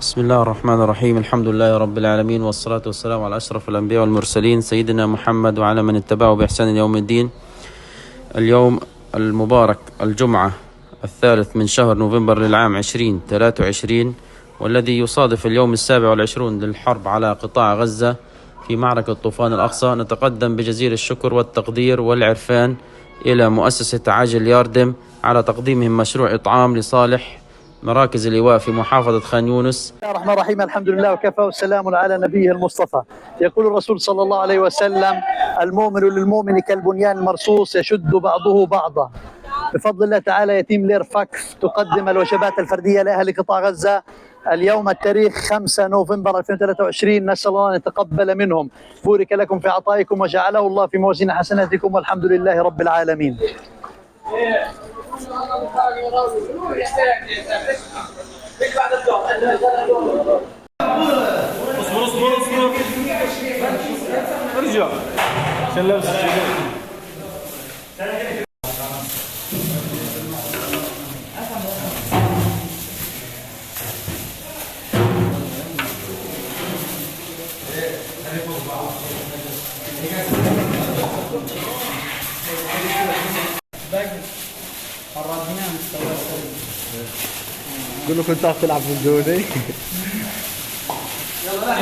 بسم الله الرحمن الرحيم. الحمد لله رب العالمين، والصلاة والسلام على أشرف الأنبياء والمرسلين سيدنا محمد وعلى من اتبعه بإحسان يوم الدين. اليوم المبارك الجمعة 3 من شهر نوفمبر للعام 2023، والذي يصادف اليوم 27 للحرب على قطاع غزة في معركة طوفان الأقصى. نتقدم بجزيل الشكر والتقدير والعرفان إلى مؤسسة عاجل ياردم على تقديمهم مشروع إطعام لصالح مراكز اللواء في محافظة خان يونس. بسم الله الرحمن الرحيم. الحمد لله وكفى والسلام على نبيه المصطفى. يقول الرسول صلى الله عليه وسلم: المؤمن للمؤمن كالبنيان المرصوص يشد بعضه بعضا. بفضل الله تعالى يتيم لير فاكس تقدم الوجبات الفردية لأهل قطاع غزة اليوم التاريخ 5 نوفمبر 2023. نسأل الله أن يتقبل منهم. بورك لكم في عطائكم وجعله الله في موازين حسناتكم، والحمد لله رب العالمين. اصبر ارجع عشان لابس قول له كنت تلعب في الدوري. يلا